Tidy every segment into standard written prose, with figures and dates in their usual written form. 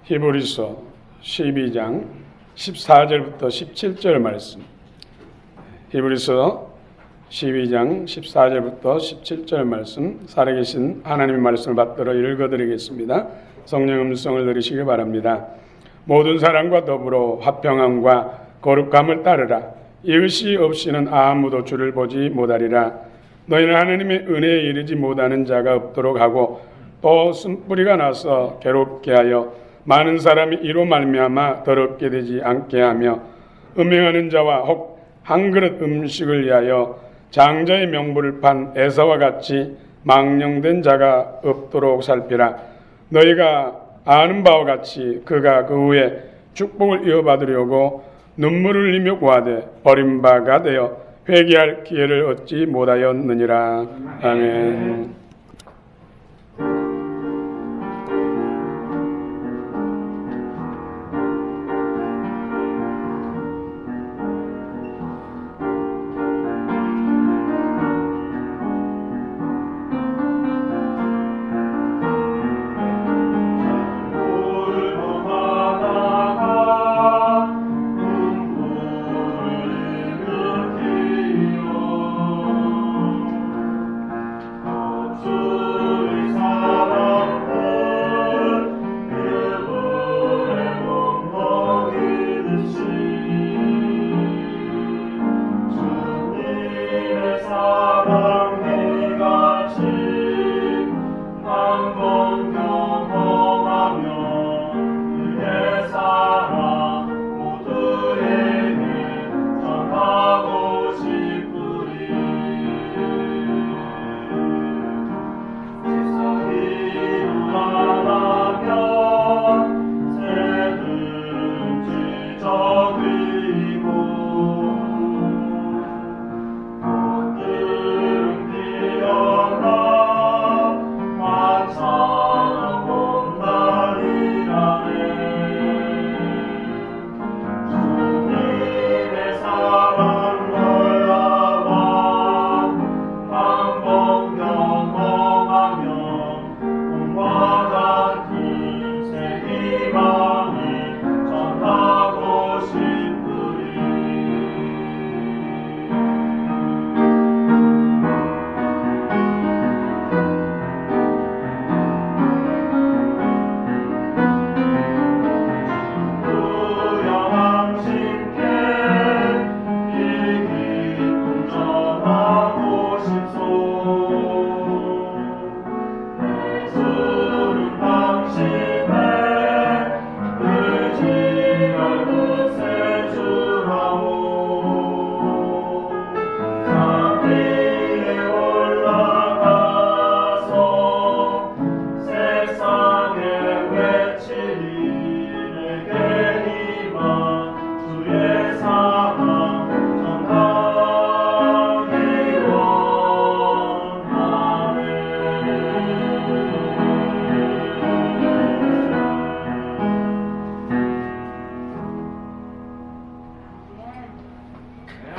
히브리서 12장 14절부터 17절 말씀. 히브리서 12장 14절부터 17절 말씀, 살아계신 하나님의 말씀을 받들어 읽어드리겠습니다. 성령 음성을 들으시기 바랍니다. 모든 사람과 더불어 화평함과 거룩함을 따르라. 이것이 없이는 아무도 주를 보지 못하리라. 너희는 하나님의 은혜에 이르지 못하는 자가 없도록 하고 또 쓴뿌리가 나서 괴롭게 하여 많은 사람이 이로 말미암아 더럽게 되지 않게 하며 음행하는 자와 혹 한 그릇 음식을 위하여 장자의 명부를 판 에사와 같이 망령된 자가 없도록 살피라. 너희가 아는 바와 같이 그가 그 후에 축복을 이어받으려고 눈물을 흘리며 구하되 버림바가 되어 회개할 기회를 얻지 못하였느니라. 아멘.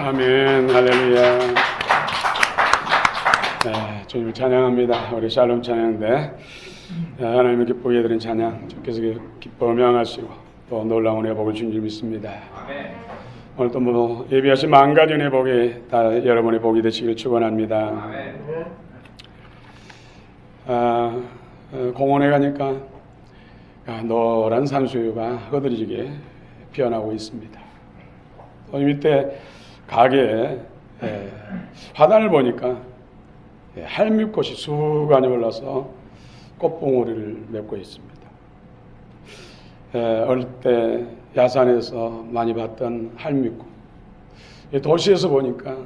아멘. 할렐루야. 네, 주님을 찬양합니다. 우리 샬롬 찬양대 하나님을 기쁘게 드린 찬양 주께서 기뻐 명하시고 또 놀라운 회복을 준 줄 믿습니다. 아멘. 오늘 또 예비하신 만 가지 회복이 다 여러분의 복이 되시길 축원합니다. 공원에 가니까 노란 산수유가 흐드러지게 피어나고 있습니다. 이 밑에 가게에 화단을 보니까 할미꽃이 수간이 올라서 꽃봉오리를 맺고 있습니다. 어릴 때 야산에서 많이 봤던 할미꽃, 도시에서 보니까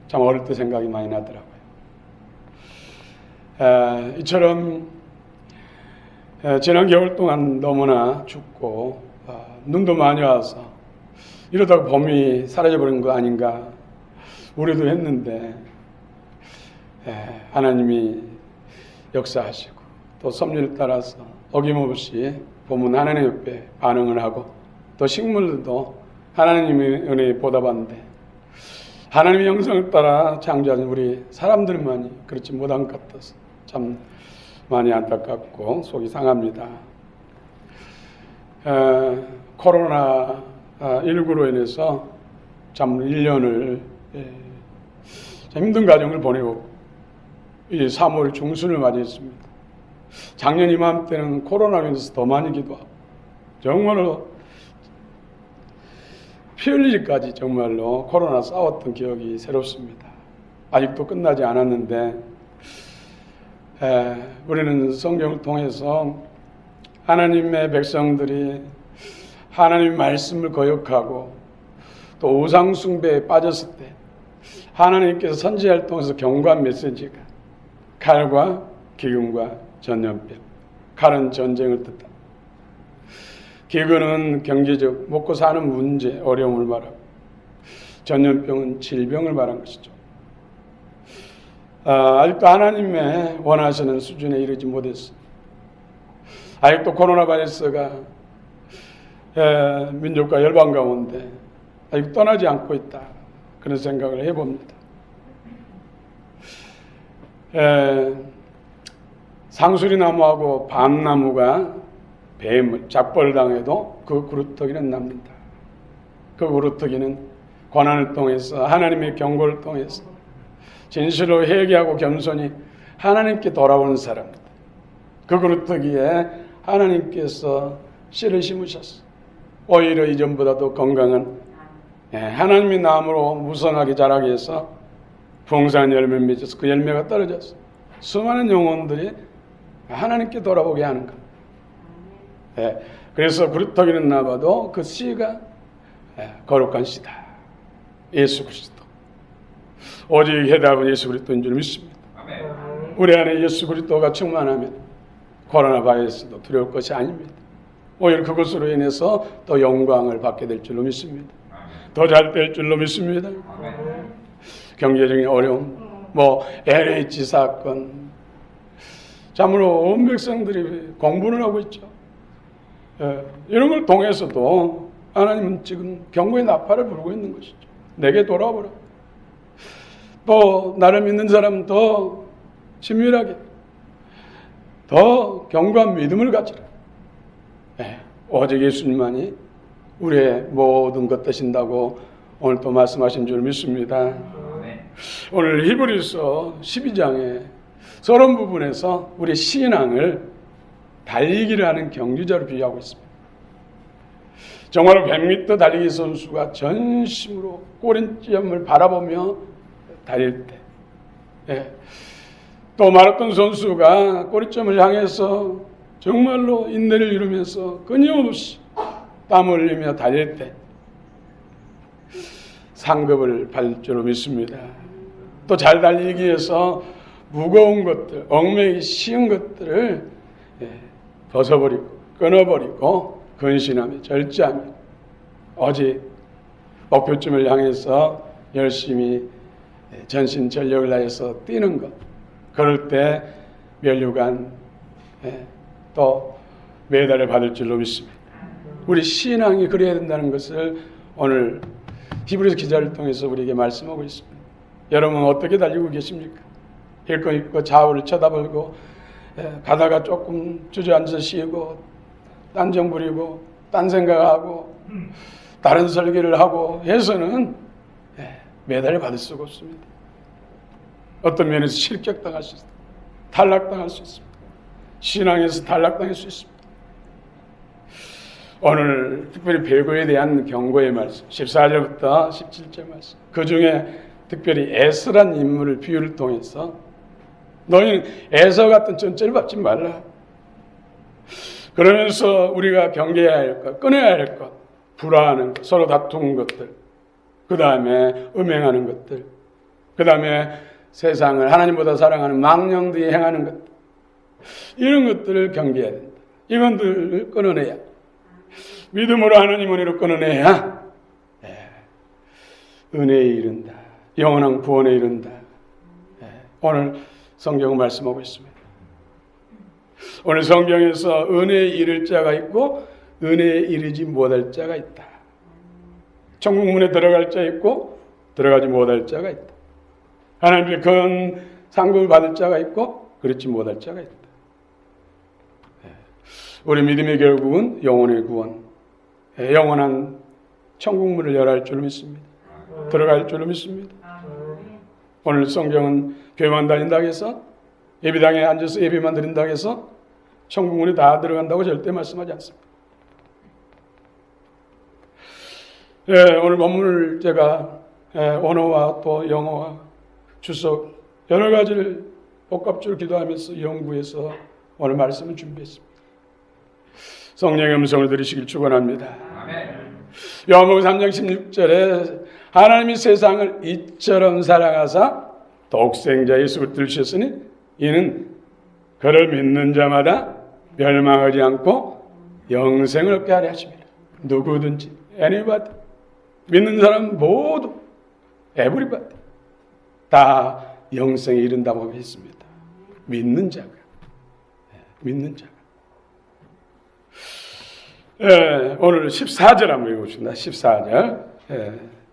참 어릴 때 생각이 많이 나더라고요. 이처럼 지난 겨울 동안 너무나 춥고 눈도 많이 와서 이러다가 봄이 사라져버린 거 아닌가 우려도 했는데 하나님이 역사하시고 또 섭리를 따라서 어김없이 봄은 하나님 옆에 반응을 하고 또 식물들도 하나님의 은혜에 보답하는데 하나님의 형상을 따라 창조하신 우리 사람들만이 그렇지 못한 것 같아서 참 많이 안타깝고 속이 상합니다. 코로나 19로 인해서 참 1년을 힘든 가정을 보내고 이제 3월 중순을 맞이했습니다. 작년 이맘때는 코로나로 인해서 더 많이 기도하고 정말로 피 흘리기까지 정말로 코로나 싸웠던 기억이 새롭습니다. 아직도 끝나지 않았는데 우리는 성경을 통해서 하나님의 백성들이 하나님의 말씀을 거역하고 또 우상 숭배에 빠졌을 때 하나님께서 선지자를 통해서 경고한 메시지가 칼과 기근과 전염병. 칼은 전쟁을 뜻합니다. 기근은 경제적 먹고 사는 문제, 어려움을 말하고 전염병은 질병을 말한 것이죠. 아직도 하나님의 원하시는 수준에 이르지 못했습니다. 아직도 코로나 바이러스가 민족과 열방 가운데 아직 떠나지 않고 있다. 그런 생각을 해봅니다. 상수리나무하고 밤나무가 뱀을 작벌을 당해도 그 구루터기는 납니다. 그 구루터기는 고난을 통해서 하나님의 경고를 통해서 진실로 회개하고 겸손히 하나님께 돌아오는 사람입니다. 그 구루터기에 하나님께서 씨를 심으셨어요. 오히려 이전보다도 건강한 하나님의 나무로 무성하게 자라게 해서 풍성한 열매를 맺어서 그 열매가 떨어져서 수많은 영혼들이 하나님께 돌아오게 하는 겁니다. 그래서 구루터기는 나봐도 그 씨가 거룩한 씨다. 예수 그리스도. 오직 해답은 예수 그리스도인 줄 믿습니다. 우리 안에 예수 그리스도가 충만하면 코로나 바이러스도 두려울 것이 아닙니다. 오히려 그것으로 인해서 또 영광을 받게 될 줄로 믿습니다. 더 잘 될 줄로 믿습니다. 경제적인 어려움, LH 사건, 참으로 온 백성들이 공부를 하고 있죠. 이런 걸 통해서도 하나님은 지금 경고의 나팔을 부르고 있는 것이죠. 내게 돌아오라. 또 나를 믿는 사람은 더 친밀하게, 더 견고한 믿음을 가지라. 오직 예수님만이 우리의 모든 것 되신다고 오늘 또 말씀하신 줄 믿습니다. 오늘 히브리서 12장에 서론 부분에서 우리 신앙을 달리기를 하는 경주자로 비유하고 있습니다. 정말로 100m 달리기 선수가 전심으로 꼬린점을 바라보며 달릴 때, 또 마라톤 선수가 꼬리점을 향해서 정말로 인내를 이루면서 끊임없이 땀을 흘리며 달릴 때 상급을 받을 줄로 믿습니다. 또 잘 달리기 위해서 무거운 것들, 얽매이기 쉬운 것들을 벗어버리고 끊어버리고 근신하며 절제하며 오직 목표점을 향해서 열심히 전신전력을 다해서 뛰는 것. 그럴 때 면류관 또 메달을 받을 줄로 믿습니다. 우리 신앙이 그래야 된다는 것을 오늘 히브리서 기자를 통해서 우리에게 말씀하고 있습니다. 여러분 어떻게 달리고 계십니까? 힐끔 입고 좌우를 쳐다보고 가다가 조금 주저앉아 쉬고 딴정 부리고 딴 생각하고 다른 설계를 하고 해서는 메달을 받을 수가 없습니다. 어떤 면에서 실격당할 수 있습니다. 탈락당할 수 있습니다. 신앙에서 탈락당할 수 있습니다. 오늘 특별히 배고에 대한 경고의 말씀 14절부터 17절 말씀, 그 중에 특별히 에스라는 인물을 비유를 통해서 너희는 에서 같은 전제를 받지 말라. 그러면서 우리가 경계해야 할 것, 끊어야 할 것, 불화하는 것, 서로 다투는 것들, 그 다음에 음행하는 것들, 그 다음에 세상을 하나님보다 사랑하는 망령들이 행하는 것들, 이런 것들을 경계해야 된다. 이것들을 끊어내야, 믿음으로 하나님 은혜로 끊어내야 은혜에 이른다. 영원한 구원에 이른다. 오늘 성경은 말씀하고 있습니다. 오늘 성경에서 은혜에 이를 자가 있고 은혜에 이르지 못할 자가 있다. 천국 문에 들어갈 자 있고 들어가지 못할 자가 있다. 하나님의 큰 상급을 받을 자가 있고 그렇지 못할 자가 있다. 우리 믿음의 결국은 영혼의 구원, 영원한 천국문을 열할 줄로 믿습니다. 들어갈 줄로 믿습니다. 오늘 성경은 교회만 다닌다고 해서, 예배당에 앉아서 예배만 드린다고 해서 천국문에 다 들어간다고 절대 말씀하지 않습니다. 오늘 본문을 제가 언어와 또 영어와 주석 여러 가지를 복합적으로 기도하면서 연구해서 오늘 말씀을 준비했습니다. 성령의 음성을 들으시길 축원합니다. 요한복음 3장 16절에 하나님이 세상을 이처럼 사랑하사 독생자 예수 그리스도를 주셨으니 이는 그를 믿는 자마다 멸망하지 않고 영생을 얻게 하려 하십니다. 누구든지, anybody, 믿는 사람 모두, everybody 다 영생에 이른다고 했습니다. 믿는 자가, 믿는 자가. 오늘 14절 한번 읽어봅시다. 14절.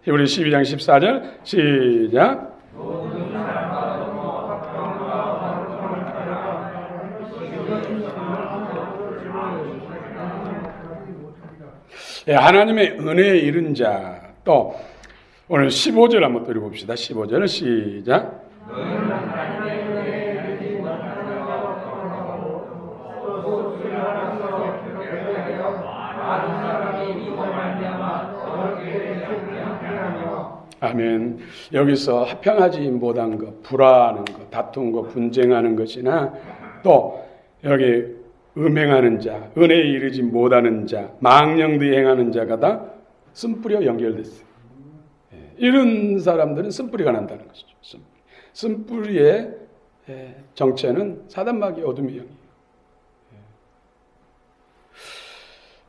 우리 12장 14절 시작. 하나님의 은혜에 이른 자. 또 오늘 15절 한번 또 읽어봅시다. 15절 시작. 아멘. 여기서 합평하지 못한 것, 불화하는 것, 다툰 것, 분쟁하는 것이나 또 여기 음행하는 자, 은혜에 이르지 못하는 자, 망령되이 행하는 자가 다 쓴뿌리와 연결됐어요. 이런 사람들은 쓴뿌리가 난다는 것이죠. 쓴뿌리의 정체는 사단마귀의 어둠의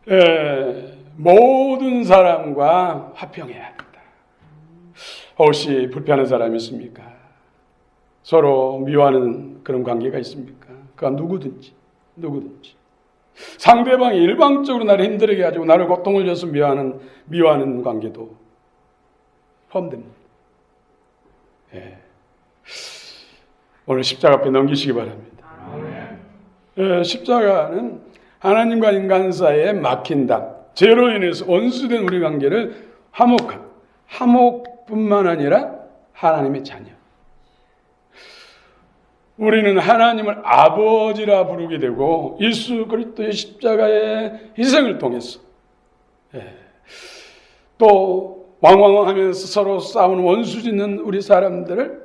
영이에요. 모든 사람과 화평해야 한다. 혹시 불편한 사람이 있습니까? 서로 미워하는 그런 관계가 있습니까? 그건 누구든지 상대방이 일방적으로 나를 힘들게 가지고 나를 고통을 줘서 미워하는 관계도 포함됩니다. 오늘 십자가 앞에 넘기시기 바랍니다. 십자가는 하나님과 인간 사이에 막힌 담, 죄로 인해서 원수된 우리 관계를 화목뿐만 아니라 하나님의 자녀. 우리는 하나님을 아버지라 부르게 되고 예수 그리스도의 십자가의 희생을 통해서 또 왕왕하면서 서로 싸우는 원수 짓는 우리 사람들을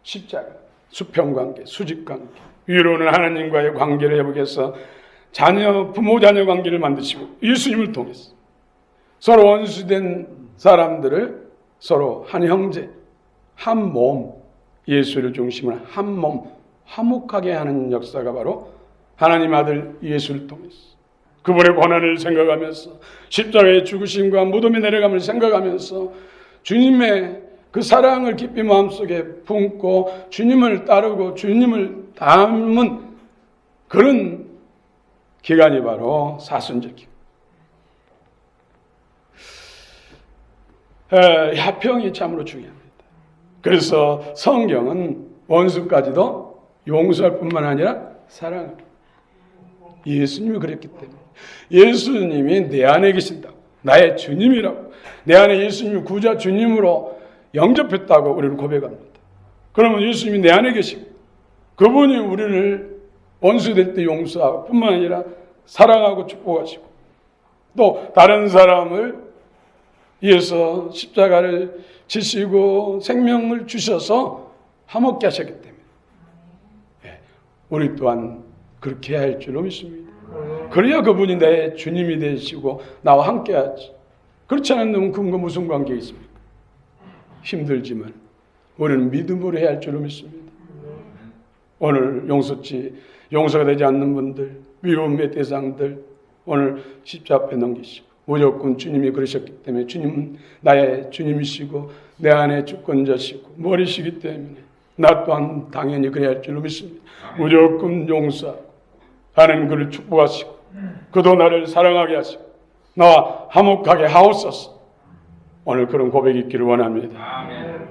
십자가, 수평관계, 수직관계, 위로는 하나님과의 관계를 회복해서 부모 자녀 관계를 만드시고 예수님을 통해서 서로 원수된 사람들을 서로 한 형제, 한 몸, 예수를 중심으로 한 몸, 화목하게 하는 역사가 바로 하나님 아들 예수를 통해서 그분의 고난을 생각하면서 십자가의 죽으심과 무덤에 내려감을 생각하면서 주님의 그 사랑을 깊이 마음속에 품고 주님을 따르고 주님을 닮은 그런 기간이 바로 사순절 기간. 화평이 참으로 중요합니다. 그래서 성경은 원수까지도 용서할 뿐만 아니라 사랑합니다. 예수님이 그랬기 때문에 예수님이 내 안에 계신다고, 나의 주님이라고, 내 안에 예수님이 구자 주님으로 영접했다고 우리는 고백합니다. 그러면 예수님이 내 안에 계시고 그분이 우리를 원수될 때 용서하고 뿐만 아니라 사랑하고 축복하시고 또 다른 사람을 위해서 십자가를 지시고 생명을 주셔서 화목케 하셨기 때문에 우리 또한 그렇게 해야 할 줄로 믿습니다. 그래야 그분이 내 주님이 되시고 나와 함께 하지. 그렇지 않으면 그분과 무슨 관계가 있습니까? 힘들지만 우리는 믿음으로 해야 할 줄로 믿습니다. 오늘 용서가 되지 않는 분들, 미움의 대상들 오늘 십자가 앞에 넘기시고 무조건 주님이 그러셨기 때문에 주님은 나의 주님이시고 내 안에 주권자시고 머리시기 때문에 나 또한 당연히 그래야 할 줄로 믿습니다. 무조건 용서하고 하나님 그를 축복하시고 그도 나를 사랑하게 하시고 나와 화목하게 하옵소서. 오늘 그런 고백이 있기를 원합니다. 아멘.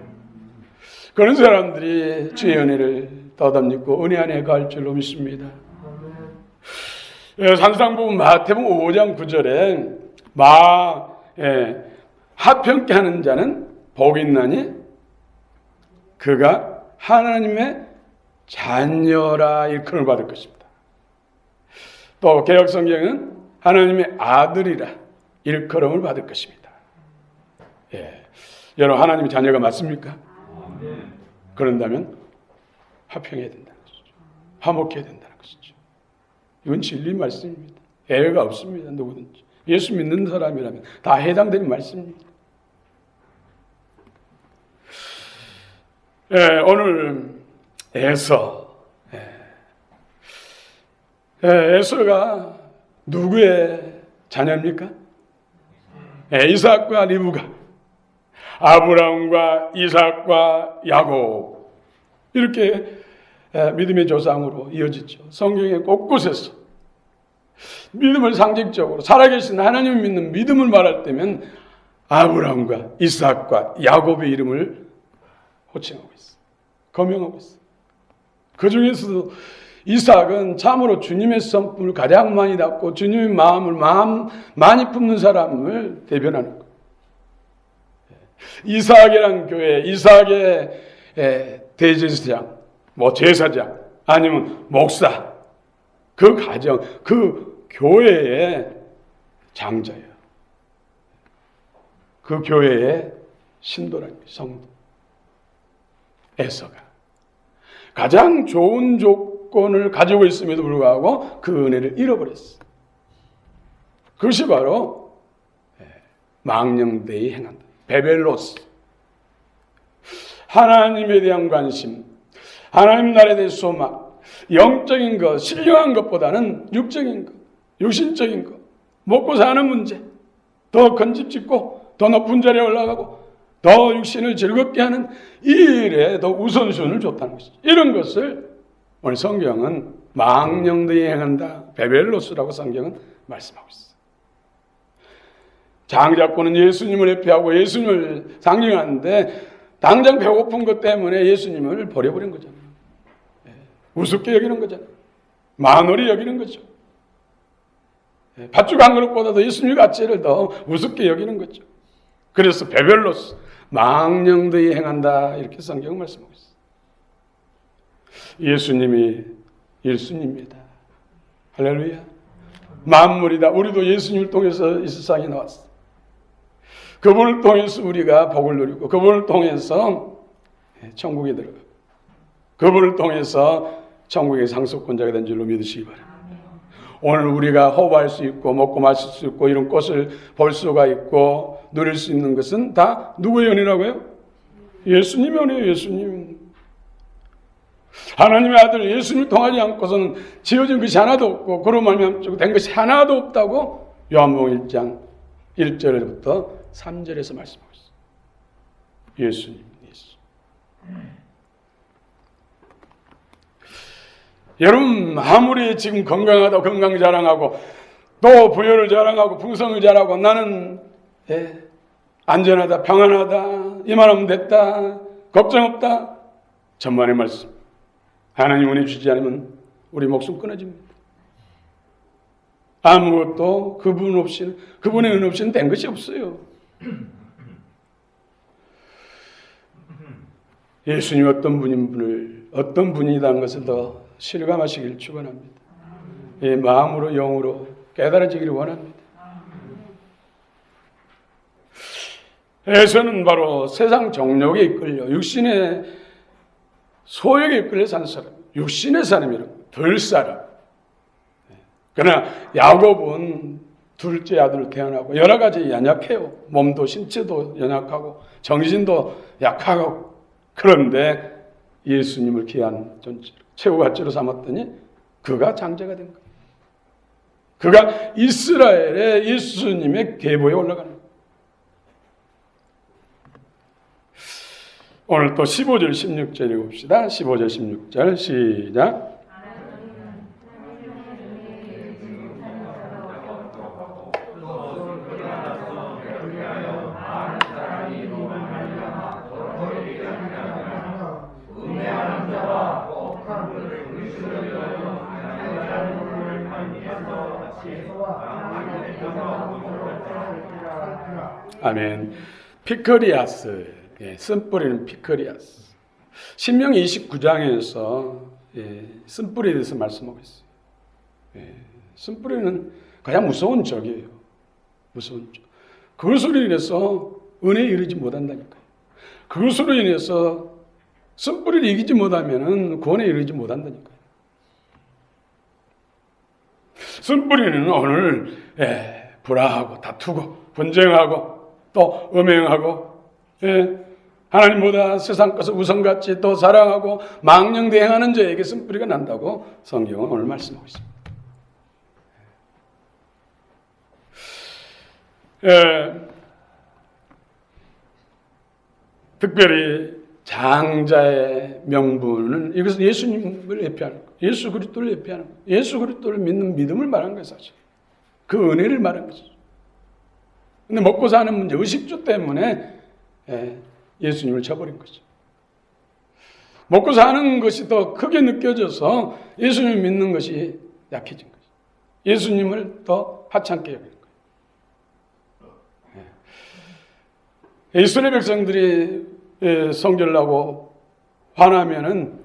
그런 사람들이 주의 은혜를 더듬고 은혜 안에 갈 줄로 믿습니다. 산상복음 마태복음 5장 9절에 하평케 하는 자는 복이 있나니 그가 하나님의 자녀라 일컬음을 받을 것입니다. 또 개역성경은 하나님의 아들이라 일컬음을 받을 것입니다. 여러분 하나님의 자녀가 맞습니까? 그런다면 화평해야 된다는 것이죠. 화목해야 된다는 것이죠. 이건 진리 말씀입니다. 애가 없습니다. 누구든지 예수 믿는 사람이라면 다 해당되는 말씀입니다. 오늘 에서가 누구의 자녀입니까? 이삭과 리브가, 아브라함과 이삭과 야곱, 이렇게 믿음의 조상으로 이어지죠. 성경의 곳곳에서 믿음을 상징적으로 살아계신 하나님을 믿는 믿음을 말할 때면 아브라함과 이삭과 야곱의 이름을 호칭하고 있어, 거명하고 있어. 그 중에서도 이삭은 참으로 주님의 성품을 가장 많이 닮고 주님의 마음을 많이 품는 사람을 대변하는 거예요. 이삭이란 교회, 이삭의 대제사장, 제사장, 아니면 목사, 그 가정, 그 교회의 장자예요. 그 교회의 신도라는 거예요. 성도. 에서가 가장 좋은 조건을 가지고 있음에도 불구하고 그 은혜를 잃어버렸어. 그것이 바로 망령되이 행한다. 베벨로스. 하나님에 대한 관심, 하나님 나라에 대한 소망, 영적인 것, 신령한 것보다는 육적인 것, 육신적인 것, 먹고 사는 문제, 더 건집짓고 더 높은 자리에 올라가고 더 육신을 즐겁게 하는 이 일에 더 우선순위를 줬다는 것이죠. 이런 것을 오늘 성경은 망령되이 행한다, 베벨로스라고 성경은 말씀하고 있어요. 장자권은 예수님을 회피하고 예수님을 상징하는데 당장 배고픈 것 때문에 예수님을 버려버린 거잖아요. 우습게 여기는 거잖아요. 만월히 여기는 거죠. 팥죽 한 그릇보다도 예수님의 가치를 더 우습게 여기는 거죠. 그래서 베벨로스, 망령되이 행한다, 이렇게 성경 말씀하고 있어요. 예수님이 1순위입니다. 할렐루야. 만물이다. 우리도 예수님을 통해서 이 세상에 나왔어. 그분을 통해서 우리가 복을 누리고 그분을 통해서 천국에 들어가고 그분을 통해서 천국의 상속권자가 된 줄로 믿으시기 바랍니다. 오늘 우리가 호흡할 수 있고 먹고 마실 수 있고 이런 꽃을 볼 수가 있고 누릴 수 있는 것은 다 누구의 은혜라고요? 예수님의 은혜예요. 예수님. 하나님의 아들 예수님을 통하지 않고서는 지어진 것이 하나도 없고 그로 말미암아 된 것이 하나도 없다고 요한복음 1장 1절부터 3절에서 말씀하고 있어요. 예수님, 예수. 여러분 아무리 지금 건강하다 건강 자랑하고 또 부여를 자랑하고 풍성을 자랑하고 나는 안전하다 평안하다 이만하면 됐다 걱정 없다, 전반의 말씀 하나님 은혜 주지 않으면 우리 목숨 끊어집니다. 아무것도 그분 없이는, 그분의 은혜 없이는 된 것이 없어요. 예수님 어떤 분이라는 것을 더 실감하시길 축원합니다. 이 마음으로 영으로 깨달아지기를 원합니다. 에서는 바로 세상 정욕에 이끌려 육신의 소욕에 이끌려 사는 사람, 육신의 사람이라고, 덜 사람. 그러나 야곱은 둘째 아들을 태어나고 여러 가지 연약해요. 몸도 신체도 연약하고 정신도 약하고. 그런데 예수님을 귀한 존재로 최후가치로 삼았더니 그가 장자가 된 거예요. 그가 이스라엘의 예수님의 계보에 올라가는 거예요. 오늘 또 15절 16절 읽읍시다. 15절 16절 시작. 아멘. 피커리아스, 쓴뿌리는 피커리아스. 신명기 29장에서 쓴뿌리에 대해서 말씀하고 있어요. 쓴뿌리는 가장 무서운 적이에요. 무서운 적. 그것으로 인해서 은혜에 이르지 못한다니까요. 그것으로 인해서 쓴뿌리를 이기지 못하면 구원에 이르지 못한다니까요. 쓴뿌리는 오늘 불화하고 다투고 분쟁하고 또 음행하고 하나님보다 세상 것을 우선같이 또 사랑하고 망령대행하는 자에게 쓴뿌리가 난다고 성경은 오늘 말씀하고 있습니다. 특별히 장자의 명분은 이것은 예수님을 예표하는 거예요. 예수 그리스도를 예표하는 거예요. 예수 그리스도를 믿는 믿음을 말하는 거예요. 사실 그 은혜를 말하는 것이죠. 근데 먹고 사는 문제, 의식주 때문에 예수님을 쳐버린 거죠. 먹고 사는 것이 더 크게 느껴져서 예수님을 믿는 것이 약해진 거죠. 예수님을 더 하찮게 여기는 거예요. 이스라엘 백성들이 성결을 하고 화나면은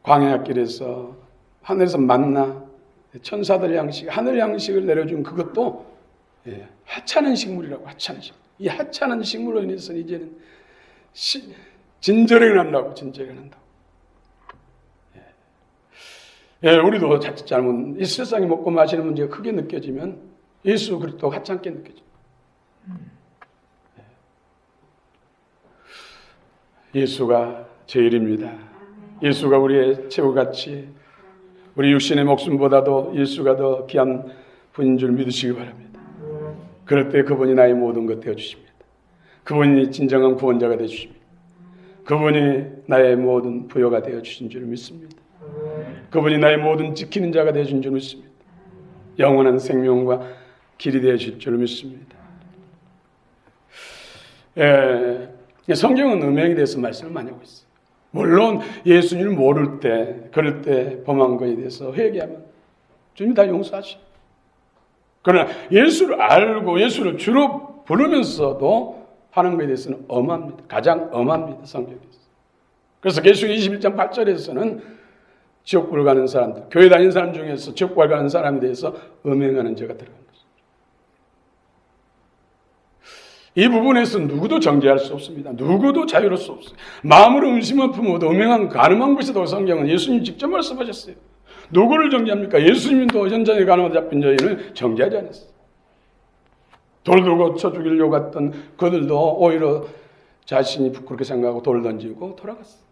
광야길에서 하늘에서 만나 천사들 양식, 하늘 양식을 내려준 그것도 하찮은 식물이라고. 하찮은 식물. 이 하찮은 식물로 인해서 이제는 진절에 난다고. 진절에 난다고. 우리도 자칫 잘못 이 세상에 먹고 마시는 문제가 크게 느껴지면 예수 그리스도 하찮게 느껴져. 예수가 제일입니다. 예수가 우리의 최고가치, 우리 육신의 목숨보다도 예수가 더 귀한 분인 줄 믿으시기 바랍니다. 그럴 때 그분이 나의 모든 것 되어주십니다. 그분이 진정한 구원자가 되어주십니다. 그분이 나의 모든 부여가 되어주신 줄 믿습니다. 그분이 나의 모든 지키는 자가 되어준 줄 믿습니다. 영원한 생명과 길이 되어줄 줄 믿습니다. 성경은 음행에 대해서 말씀을 많이 하고 있어요. 물론 예수님을 모를 때, 그럴 때 범한 것에 대해서 회개하면 주님이 다 용서하시죠. 그러나 예수를 알고 예수를 주로 부르면서도 하는 것에 대해서는 엄합니다. 가장 엄합니다. 성경에서. 그래서 계시록 21장 8절에서는 지옥불을 가는 사람들, 교회 다니는 사람 중에서 지옥불 가는 사람에 대해서 음행하는 죄가 들어간 것입니다. 이 부분에서 누구도 정죄할 수 없습니다. 누구도 자유로울 수 없어요. 마음으로 음심을 품어도 음행한 가늠한 것이라고 성경은 예수님 직접 말씀하셨어요. 누구를 정죄합니까? 예수님도 현장에 가늠하다 잡힌 여인을 정죄하지 않았어요. 돌 들고 쳐 죽이려고 했던 그들도 오히려 자신이 부끄럽게 생각하고 돌 던지고 돌아갔어요.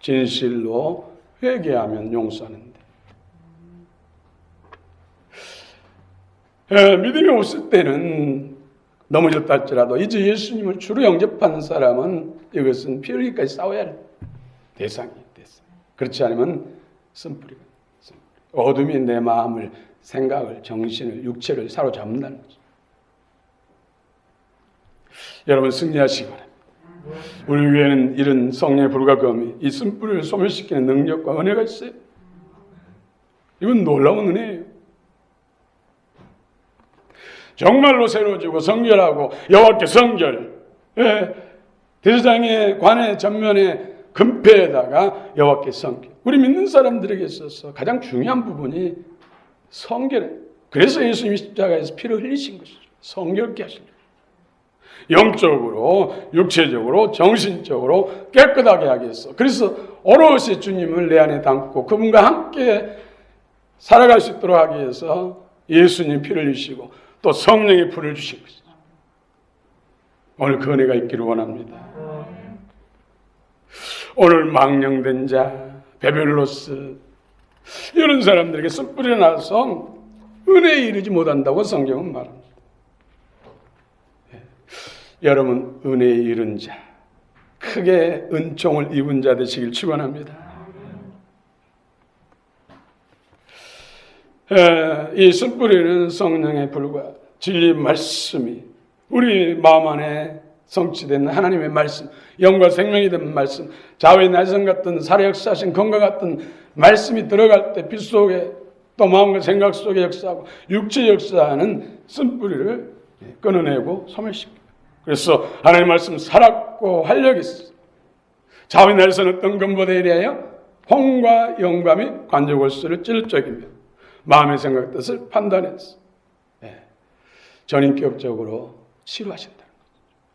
진실로 회개하면 용서하는데. 믿음이 없을 때는 넘어졌다 할지라도 이제 예수님을 주로 영접하는 사람은 이것은 피 흘리기까지 싸워야 할 대상이 됐어요. 그렇지 않으면 쓴뿌리가 어둠이 내 마음을, 생각을, 정신을, 육체를 사로잡는다는 거죠. 여러분 승리하시기 바랍니다. 우리 위에는 이런 성령의 불과 검이 이 쓴뿌리를 소멸시키는 능력과 은혜가 있어요. 이건 놀라운 은혜예요. 정말로 새로워지고 성결하고 여호와께 성결, 대제사장의 관의 전면에 금패에다가 여호와께 성결. 우리 믿는 사람들에게 있어서 가장 중요한 부분이 성결. 그래서 예수님이 십자가에서 피를 흘리신 것이죠. 성결케 하신 거예요. 영적으로, 육체적으로, 정신적으로 깨끗하게 하기 위해서. 그래서 오롯이 주님을 내 안에 담고 그분과 함께 살아갈 수 있도록 하기 위해서 예수님 피를 흘리시고 또 성령의 불을 주신 것이죠. 오늘 그 은혜가 있기를 원합니다. 오늘 망령된 자, 베벨로스 이런 사람들에게 쓴뿌리가 나서 은혜에 이르지 못한다고 성경은 말합니다. 여러분 은혜에 이른 자, 크게 은총을 입은 자 되시길 축원합니다. 이 쓴뿌리는 성령의 불과 진리의 말씀이 우리 마음 안에 성취된 하나님의 말씀, 영과 생명이 된 말씀, 좌우의 날선 같은 살의 역사하신 검과 같은 말씀이 들어갈 때 빛 속에 또 마음과 생각 속에 역사하고 육체 역사하는 쓴뿌리를 끊어내고 소멸시켜요. 그래서 하나님 말씀 살았고 활력이 있어. 자비 날선 어떤 근보다 이래하여 혼과 영감이 관조골수를 찔적이며 마음의 생각 뜻을 판단했어. 전인격적으로 치료하신다는 거죠.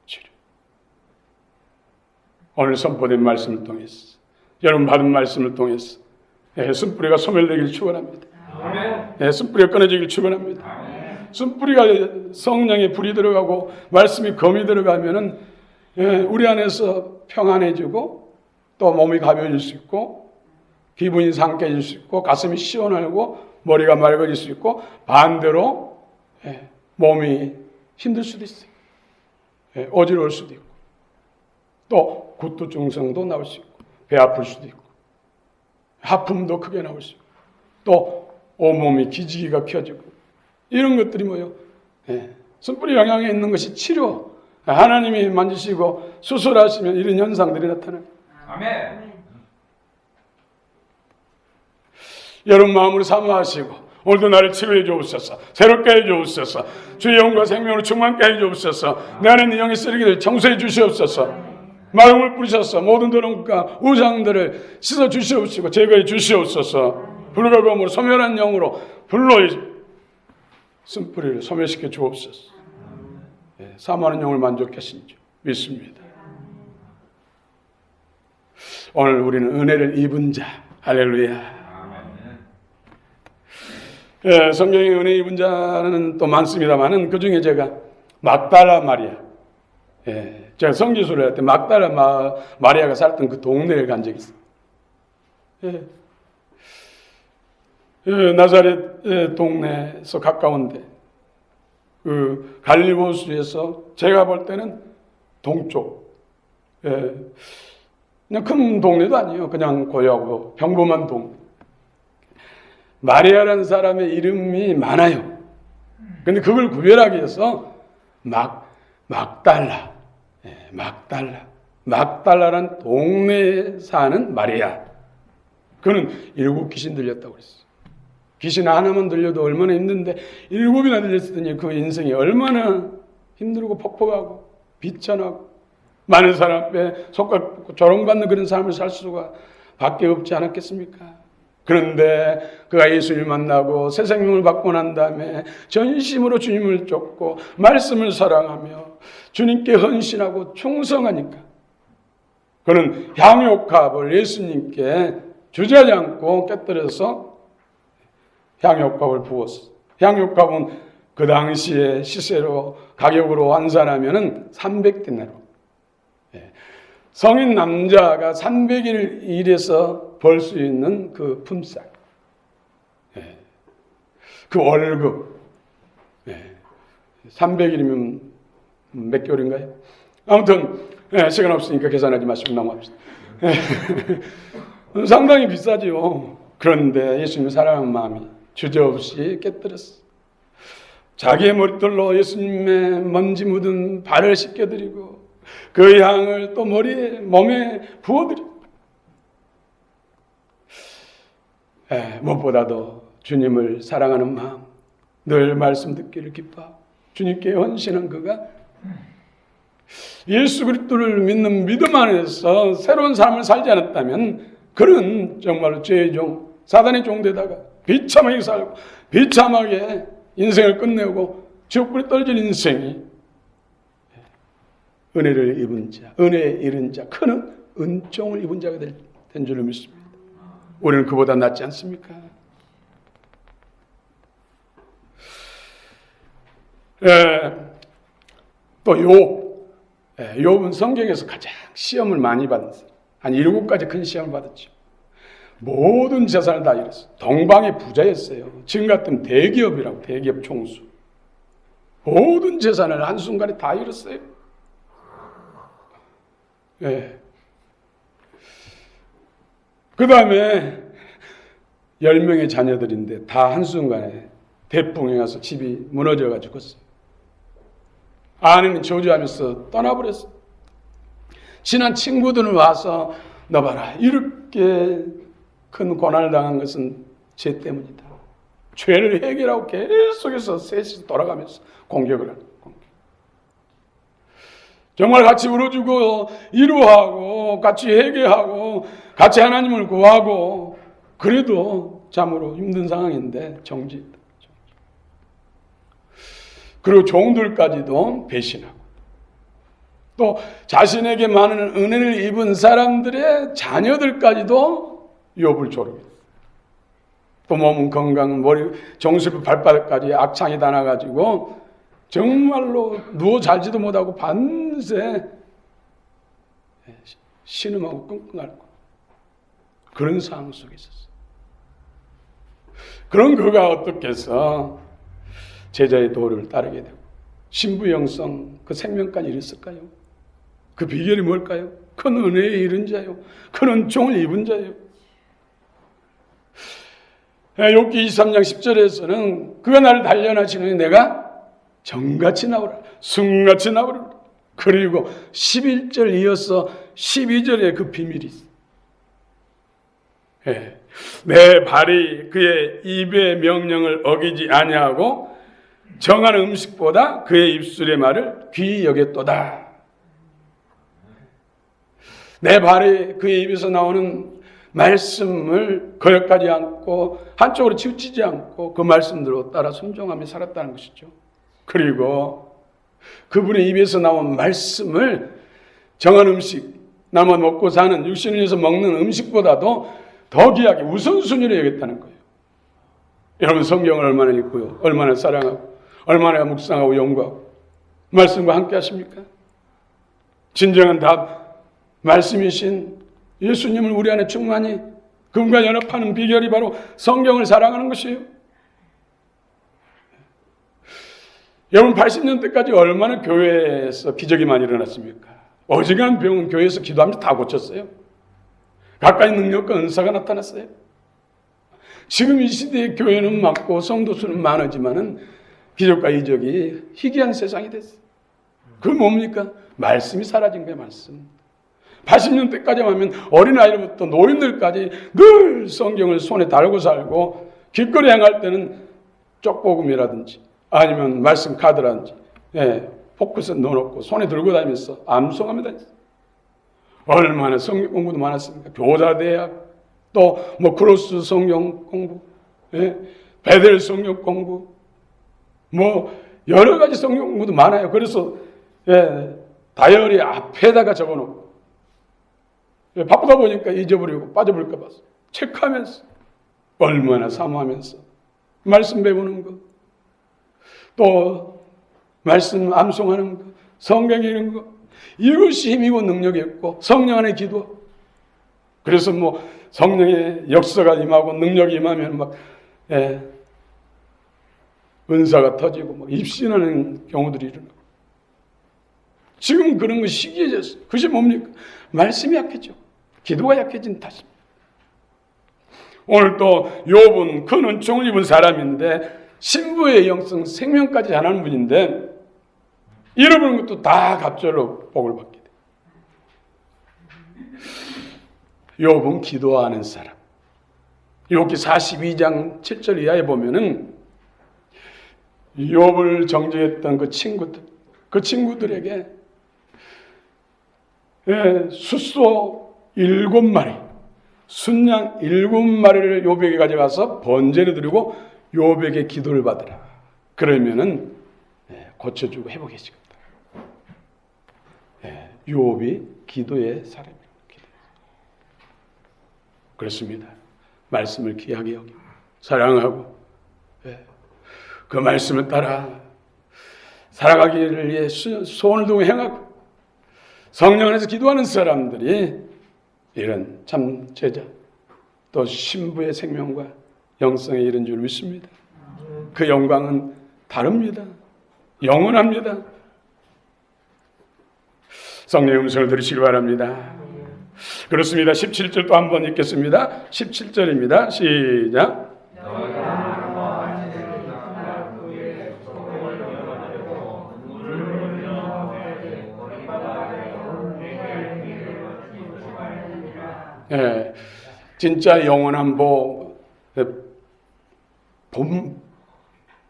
치료. 오늘 선포된 말씀을 통해서 여러분 받은 말씀을 통해서 쓴뿌리가 소멸되기를 축원합니다. 쓴뿌리가 끊어지기를 축원합니다. 쓴뿌리가 성령의 불이 들어가고 말씀이 검이 들어가면은 우리 안에서 평안해지고 또 몸이 가벼워질 수 있고 기분이 상쾌해질 수 있고 가슴이 시원하고 머리가 맑아질 수 있고 반대로 몸이 힘들 수도 있어요. 어지러울 수도 있고 또 구토증상도 나올 수 있고 배 아플 수도 있고 하품도 크게 나올 수 있고 또 온몸이 기지개가 켜지고 이런 것들이 뭐예요? 쓴뿌리 영향에 있는 것이 치료. 하나님이 만지시고 수술하시면 이런 현상들이 나타나요. 아멘. 여러분 마음으로 사모하시고 오늘도 나를 치료해 주옵소서. 새롭게 해 주옵소서. 주의 영과 생명으로 충만케 해 주옵소서. 내 안에 있는 영의 쓰레기를 청소해 주시옵소서. 마음을 뿌리셔서 모든 더러움과 우상들을 씻어 주시옵시고 제거해 주시옵소서. 불과 검으로 소멸한 영으로 불로 쓴뿌리를 소멸시켜 주옵소서. 사모하는 영을 만족하신 줄 믿습니다. 오늘 우리는 은혜를 입은 자. 할렐루야. 성경에 은혜 입은 자는 또 많습니다만은 그 중에 제가 막달라 마리아. 제가 성지순례 할 때 막달라 마리아가 살았던 그 동네에 간 적이 있어요. 나사렛 동네에서 가까운데 그 갈릴리호수에서 제가 볼 때는 동쪽 그냥 큰 동네도 아니에요. 그냥 고요하고 평범한 동네. 마리아라는 사람의 이름이 많아요. 근데 그걸 구별하기 위해서 막달라 막달라라는 동네에 사는 마리아. 그는 7 귀신 들렸다고 그랬어요. 귀신 하나만 들려도 얼마나 힘든데 7이나 들렸으니 그 인생이 얼마나 힘들고 퍽퍽하고 비천하고 많은 사람 앞에 속과 조롱받는 그런 삶을 살 수가 밖에 없지 않았겠습니까? 그런데 그가 예수님을 만나고 새 생명을 받고 난 다음에 전심으로 주님을 쫓고 말씀을 사랑하며 주님께 헌신하고 충성하니까 그는 향유옥합을 예수님께 주저하지 않고 깨뜨려서 향유옥합을 부었어. 향유옥합은 그 당시에 시세로 가격으로 환산하면 300디나로. 성인 남자가 300일 일해서 벌 수 있는 그 품삯. 그 월급. 300일이면 몇 개월인가요? 아무튼 시간 없으니까 계산하지 마시고 넘어갑시다. 상당히 비싸지요. 그런데 예수님을 사랑하는 마음이 주저없이 깨뜨렸어. 자기의 머리털로 예수님의 먼지 묻은 발을 씻겨드리고 그 향을 또 머리에 몸에 부어드리고 무엇보다도 주님을 사랑하는 마음, 늘 말씀 듣기를 기뻐하고 주님께 헌신한 그가 예수 그리스도를 믿는 믿음 안에서 새로운 삶을 살지 않았다면 그는 정말로 죄의 종, 사단의 종되다가 비참하게 살고 비참하게 인생을 끝내고 지옥불에 떨어질 인생이 은혜를 입은 자, 은혜에 이른 자, 큰 은총을 입은 자가 된 줄로 믿습니다. 우리는 그보다 낫지 않습니까? 또 욥은 성경에서 가장 시험을 많이 받은 사람. 한 7가지 큰 시험을 받았죠. 모든 재산을 다 잃었어요. 동방의 부자였어요. 지금 같은 대기업이라고, 대기업 총수. 모든 재산을 한순간에 다 잃었어요. 그 다음에 10명의 자녀들인데 다 한순간에 태풍에 가서 집이 무너져가지고 죽었어요. 아내는 저주하면서 떠나버렸어요. 친한 친구들은 와서 너 봐라, 이렇게 큰 고난을 당한 것은 죄 때문이다. 죄를 해결하고 계속해서 셋이 돌아가면서 공격을 하는 거예요. 정말 같이 울어주고 위로하고 같이 회개하고 같이 하나님을 구하고 그래도 참으로 힘든 상황인데 정지했다. 그리고 종들까지도 배신하고 또 자신에게 많은 은혜를 입은 사람들의 자녀들까지도 욥을 조롱했어요. 또 몸은 건강, 머리, 정수리 발바닥까지 악창이 다 나가지고 정말로 누워 자지도 못하고 밤새 신음하고 끙끙 앓고 그런 상황 속에 있었어요. 그런 그가 어떻게 해서 제자의 도를 따르게 되고 신부 영성 그 생명까지 이뤘을까요? 그 비결이 뭘까요? 큰 은혜에 이른 자요. 큰 은총을 입은 자요. 욥기 23장 10절에서는 그가 나를 단련하시느니 내가 정같이 나오라. 승같이 나오라. 그리고 11절 이어서 12절에 그 비밀이 있어요. 내 발이 그의 입의 명령을 어기지 아니하고 정한 음식보다 그의 입술의 말을 귀히 여겼도다. 내 발이 그의 입에서 나오는 말씀을 거역하지 않고 한쪽으로 치우치지 않고 그 말씀대로 따라 순종하며 살았다는 것이죠. 그리고 그분의 입에서 나온 말씀을 정한 음식, 나만 먹고 사는 육신을 위해서 먹는 음식보다도 더 귀하게 우선순위로 여겼다는 거예요. 여러분 성경을 얼마나 읽고요, 얼마나 사랑하고 얼마나 묵상하고 연구하고 말씀과 함께 하십니까? 진정한 답, 말씀이신 예수님을 우리 안에 충만히 그분과 연합하는 비결이 바로 성경을 사랑하는 것이에요. 여러분 80년대까지 얼마나 교회에서 기적이 많이 일어났습니까? 어지간한 병은 교회에서 기도하면서 다 고쳤어요. 가까이 능력과 은사가 나타났어요. 지금 이 시대의 교회는 많고 성도 수는 많으지만은 기적과 이적이 희귀한 세상이 됐어요. 그 뭡니까? 말씀이 사라진 거예요. 말씀. 80년대까지 하면 어린아이부터 노인들까지 늘 성경을 손에 달고 살고 길거리 행할 때는 쪽복음이라든지 아니면 말씀 카드라든지 포켓에 넣어놓고 손에 들고 다니면서 암송하며 다녔어요. 얼마나 성경 공부도 많았습니까? 교사대학 또 뭐 크로스 성경 공부, 베델 성경 공부, 뭐 여러 가지 성경 공부도 많아요. 그래서 다이어리 앞에다가 적어놓고 바쁘다 보니까 잊어버리고 빠져버릴까 봐 체크하면서 얼마나 사모하면서 말씀 배우는 거, 또 말씀 암송하는 거, 성경 읽는 거, 이것이 힘이고 능력이었고 성령 안에 기도. 그래서 뭐 성령의 역사가 임하고 능력이 임하면 막 은사가 터지고 막 입신하는 경우들이 일어나고. 지금 그런 거 시기해졌어요. 그것이 뭡니까? 말씀이 약해져. 기도가 약해진 탓입니다. 오늘 또 욥은 큰 은총을 입은 사람인데 신부의 영성 생명까지 잘하는 분인데 잃어버린 것도 다 갑절로 복을 받게 돼. 욥은 기도하는 사람. 욥기 42장 7절 이하에 보면은 욥을 정죄했던 그 친구들에게 숫소 7마리, 순양 7마리를 욥에게 가져가서 번제를 드리고 욥에게 기도를 받으라. 그러면은 고쳐주고 회복해지겠다. 욥이 기도의 사람이에요. 그렇습니다. 말씀을 귀하게 여기고 사랑하고 그 말씀을 따라 살아가기를 위해 소원을 두고 행하고 성령 안에서 기도하는 사람들이 이런 참 제자 또 신부의 생명과 영성에 이른 줄 믿습니다. 그 영광은 다릅니다. 영원합니다. 성령의 음성을 들으시기 바랍니다. 그렇습니다. 17절 또 한 번 읽겠습니다. 17절입니다. 시작. 진짜 영원한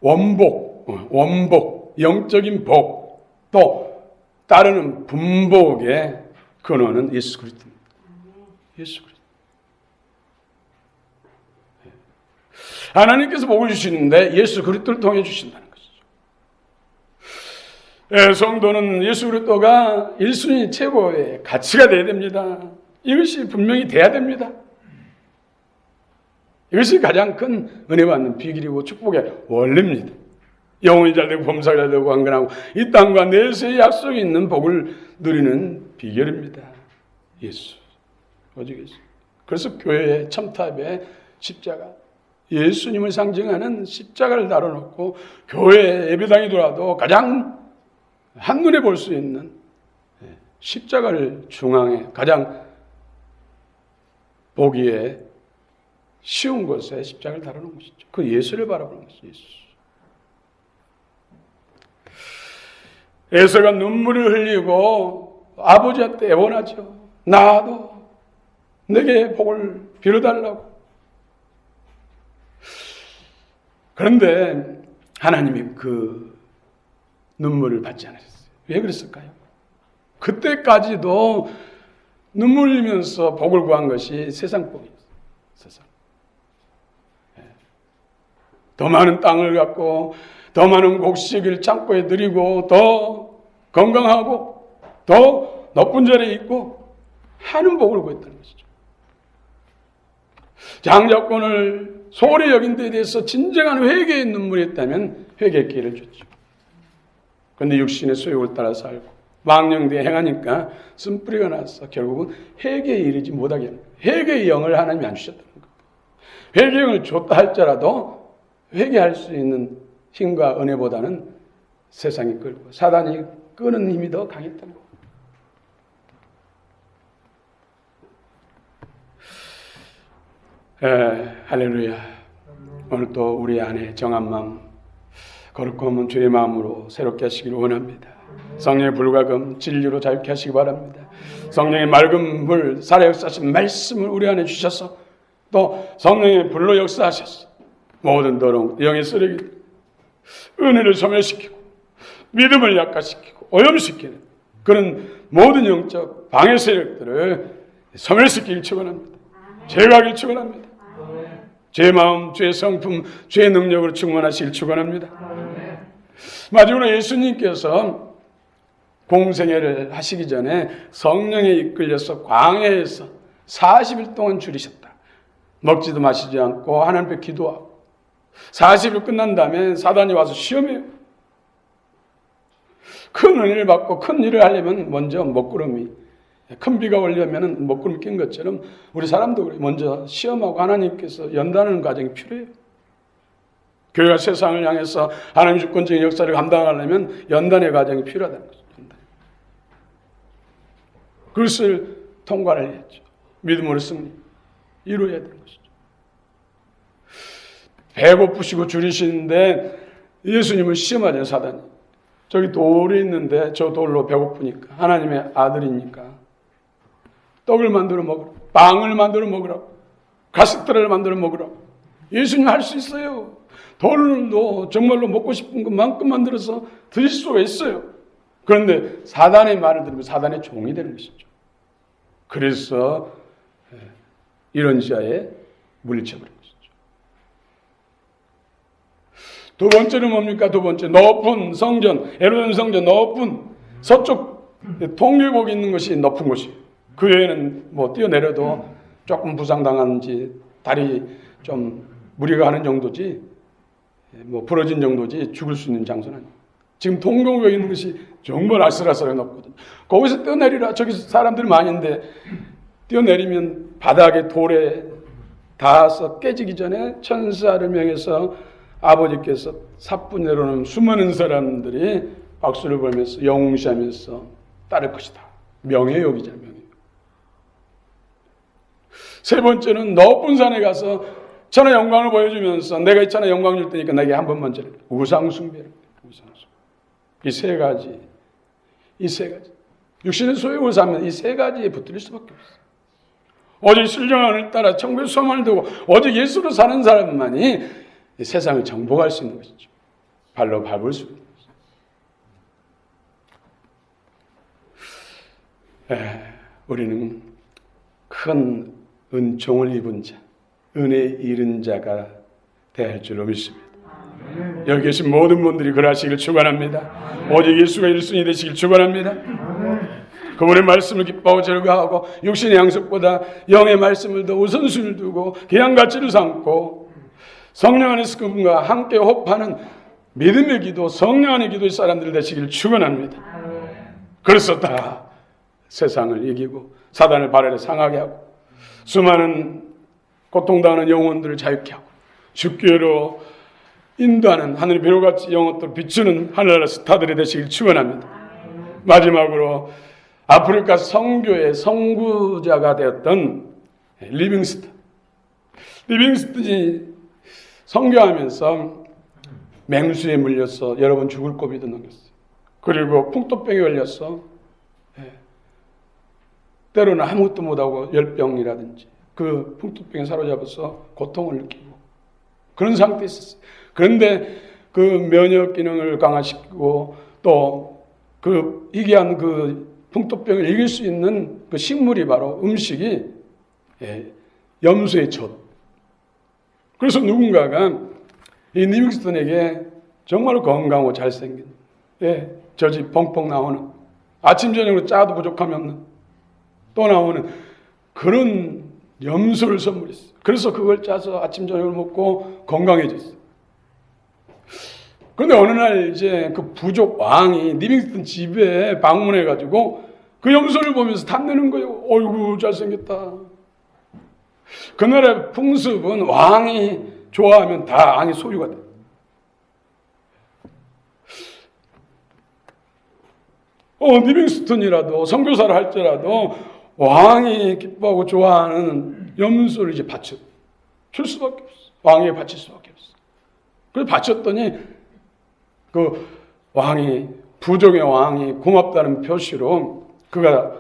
원복, 영적인 복, 또 따르는 분복의 근원은 예수 그리스도입니다. 예수 그리스도. 하나님께서 복을 주시는데 예수 그리스도를 통해 주신다는 것이죠. 성도는 예수 그리스도가 1순위 최고의 가치가 되어야 됩니다. 이것이 분명히 돼야 됩니다. 이것이 가장 큰 은혜 받는 비결이고 축복의 원리입니다. 영혼이 잘되고 범사가 잘되고 강건하고 이 땅과 내세의 약속이 있는 복을 누리는 비결입니다. 예수. 오직 예수. 그래서 교회의 첨탑에 십자가, 예수님을 상징하는 십자가를 달아놓고 교회 예배당에 들어와도 가장 한눈에 볼 수 있는 십자가를 중앙에 가장 보기에 쉬운 곳에 십자가를 달아놓은 것이죠. 그 예수를 바라보는 것이죠. 예수. 에서가 눈물을 흘리고 아버지한테 애원하죠. 나도 내게 복을 빌어달라고. 그런데 하나님이 그 눈물을 받지 않으셨어요. 왜 그랬을까요? 그때까지도 눈물 흘리면서 복을 구한 것이 세상 복이었어요. 세상. 더 많은 땅을 갖고 더 많은 곡식을 창고에 들이고 더 건강하고 더 높은 자리에 있고 하는 복을 구했다는 것이죠. 장자권을 소홀히 여긴 데에 대해서 진정한 회개의 눈물이 있다면 회개의 기회를 줬죠. 그런데 육신의 소욕을 따라 살고 망령되이 행하니까 쓴뿌리가 나서 결국은 회개에 이르지 못하게 하는 거예요. 회개의 영을 하나님이 안 주셨다는 거예요. 회개의 영을 줬다 할지라도 회개할 수 있는 힘과 은혜보다는 세상이 끌고 사단이 끄는 힘이 더 강했다는 거예요. 할렐루야. 오늘 또 우리 안에 정한 마음, 거룩고 없는 주의 마음으로 새롭게 하시기를 원합니다. 성령의 불과 금 진리로 자유케 하시기 바랍니다. 성령의 맑은 물, 살아 역사하신 말씀을 우리 안에 주셔서 또 성령의 불로 역사하셔서 모든 더러운 영의 쓰레기, 은혜를 소멸시키고 믿음을 약화시키고 오염시키는 그런 모든 영적 방해 세력들을 소멸시키길 축원합니다. 제거하길 축원합니다. 죄의 마음, 죄의 성품, 죄의 능력으로 충만하시길 축원합니다. 마지막으로 예수님께서 공생애를 하시기 전에 성령에 이끌려서 광야에서 40일 동안 줄이셨다. 먹지도 마시지 않고 하나님 앞에 기도하고 40일 끝난 다음에 사단이 와서 시험해요. 큰 은혜를 받고 큰 일을 하려면 먼저 먹구름이, 큰 비가 오려면 먹구름 낀 것처럼 우리 사람도 먼저 시험하고 하나님께서 연단하는 과정이 필요해요. 교회가 세상을 향해서 하나님의 주권적인 역사를 감당하려면 연단의 과정이 필요하다는 거죠. 그것을 통과를 해야죠. 믿음으로 승리, 이루어야 되는 것이죠. 배고프시고 줄이시는데 예수님을 시험하죠, 사단이. 저기 돌이 있는데 저 돌로 배고프니까, 하나님의 아들이니까 떡을 만들어 먹으라고, 빵을 만들어 먹으라고, 가스테라를 만들어 먹으라고. 예수님 할 수 있어요. 돌도 정말로 먹고 싶은 것만큼 만들어서 드실 수가 있어요. 그런데 사단의 말을 들으면 사단의 종이 되는 것이죠. 그래서 이런 지하에 물리쳐버린 것이죠. 두 번째는 뭡니까? 두 번째, 높은 성전, 예루살렘 성전 높은 서쪽 통일복이 있는 것이 높은 곳이에요. 그 외에는 뭐 뛰어내려도 조금 부상당하는지 다리 좀 무리가 하는 정도지, 뭐 부러진 정도지 죽을 수 있는 장소는 아니에요. 지금 통곡에 있는 것이 정말 아슬아슬하게 높거든요. 거기서 뛰어내리라. 저기 사람들이 많은데 뛰어내리면 바닥에 돌에 닿아서 깨지기 전에 천사를 명해서 아버지께서 삿분 내려놓은 수많은 사람들이 박수를 보면서 영웅시하면서 따를 것이다. 명예욕이잖아요. 명예욕. 세 번째는 높은 산에 가서 천하 영광을 보여주면서 내가 이 천하 영광 줄 테니까 내게 한 번만 전해. 우상숭배를. 우상숭배. 이 세 가지. 육신의 소욕을 사면 이 세 가지에 붙들릴 수밖에 없어요. 오직 신령한을 따라 천국의 소망을 두고 오직 예수로 사는 사람만이 이 세상을 정복할 수 있는 것이죠. 발로 밟을 수 있는 것이죠. 우리는 큰 은총을 입은 자, 은혜 잃은 자가 될 줄로 믿습니다. 여기 계신 모든 분들이 그러하시길 축원합니다. 오직 예수가 1순위 되시길 축원합니다. 그분의 말씀을 기뻐하고 즐거워하고 육신의 양식보다 영의 말씀을 더 우선순위를 두고 귀한 가치를 삼고 성령 안에서 그분과 함께 호흡하는 믿음의 기도, 성령 안의 기도의 사람들 되시길 축원합니다. 그래서 다 세상을 이기고 사단을 발 아래 상하게 하고 수많은 고통당하는 영혼들을 자유케 하고 주께로 인도하는 하늘의 별같이 영혼들 비추는 하늘나라 스타들이 되시길 축원합니다. 마지막으로 아프리카 선교의 선구자가 되었던 리빙스턴이 선교하면서 맹수에 물려서 여러 번 죽을 고비도 넘겼어요. 그리고 풍토병에 걸려서 때로는 아무것도 못하고 열병이라든지 그 풍토병에 사로잡아서 고통을 느끼고 그런 상태에 있었어요. 그런데 그 면역 기능을 강화시키고 또 그 희귀한 그 풍토병을 이길 수 있는 그 식물이 바로 음식이 염소의 젖. 그래서 누군가가 이 리빙스턴에게 정말 건강하고 잘생긴 젖이 펑펑 나오는 아침 저녁으로 짜도 부족함이 없는 또 나오는 그런 염소를 선물했어요. 그래서 그걸 짜서 아침 저녁을 먹고 건강해졌어요. 그런데 어느 날 이제 그 부족 왕이 리빙스턴 집에 방문해가지고 그 염소를 보면서 탐내는 거예요. 어이구 잘생겼다. 그 나라의 풍습은 왕이 좋아하면 다 왕의 소유가 돼. 리빙스턴이라도 선교사를 할지라도 왕이 기뻐하고 좋아하는 염소를 이제 줄 수밖에 없어. 왕에게 바칠 수밖에 없어. 그래서 바쳤더니 그 왕이 부족의 왕이 고맙다는 표시로 그가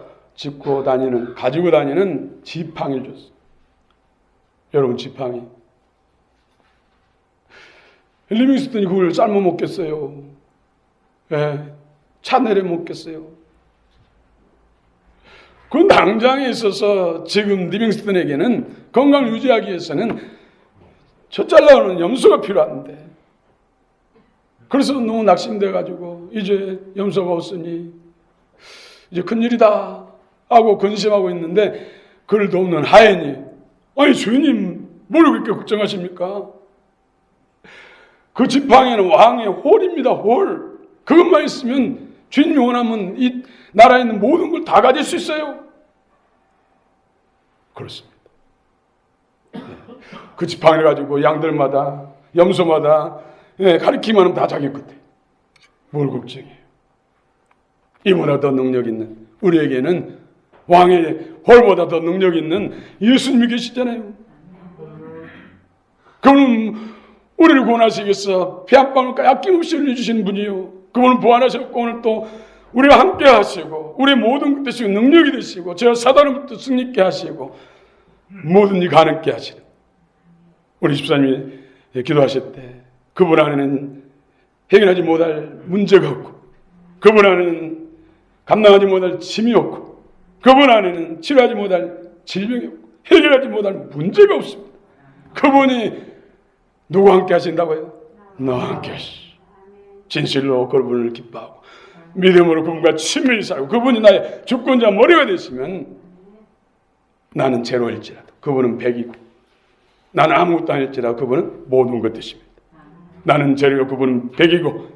가지고 다니는 지팡이를 줬어. 여러분 지팡이. 리빙스턴이 그걸 삶아 먹겠어요? 차 내려 먹겠어요? 그 당장에 있어서 지금 리빙스턴에게는 건강을 유지하기 위해서는 젖 잘 나오는 염소가 필요한데 그래서 너무 낙심돼가지고 이제 염소가 없으니 이제 큰일이다 하고 근심하고 있는데 그를 돕는 하인이 아니 주인님 뭘 그렇게 걱정하십니까? 그 지팡이는 왕의 홀입니다. 홀. 그것만 있으면 주인이 원하면 이 나라에 있는 모든 걸 다 가질 수 있어요. 그렇습니다. 그 지팡이를 가지고 양들마다 염소마다 가리키만 하면 다 자기 끝에. 뭘 걱정해요. 이보다 더 능력 있는 우리에게는 왕의 홀보다 더 능력 있는 예수님이 계시잖아요. 그분은 우리를 구원하시기 위해서 피 한 방울까지 아낌없이 흘려주시는 분이요. 그분은 부활하셨고 오늘 또 우리와 함께 하시고 우리의 모든 것 되시고 능력이 되시고 저 사단으로부터 승리케 하시고 모든 일 가능케 하시는 우리 집사님이 기도하실 때 그분 안에는 해결하지 못할 문제가 없고 그분 안에는 감당하지 못할 짐이 없고 그분 안에는 치료하지 못할 질병이 없고 해결하지 못할 문제가 없습니다. 그분이 누구와 함께 하신다고요? 너와 함께 하시. 진실로 그분을 기뻐하고 믿음으로 그분과 친밀히 살고 그분이 나의 주권자 머리가 되시면 나는 제로일지라도 그분은 백이고 나는 아무것도 아닐지라도 그분은 모든 것 되십니다. 나는 제로고 그분은 백이고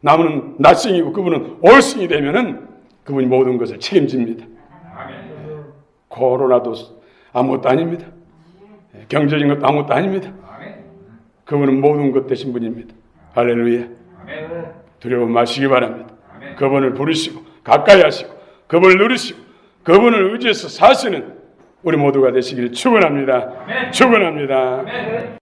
나무는 낫승이고 그분은 올승이 되면은 그분이 모든 것을 책임집니다. 코로나도 아무것도 아닙니다. 경제적인 것도 아무것도 아닙니다. 그분은 모든 것 되신 분입니다. 할렐루야. 두려워 마시기 바랍니다. 그분을 부르시고 가까이 하시고 그분을 누리시고 그분을 의지해서 사시는 우리 모두가 되시기를 축원합니다. 축원합니다.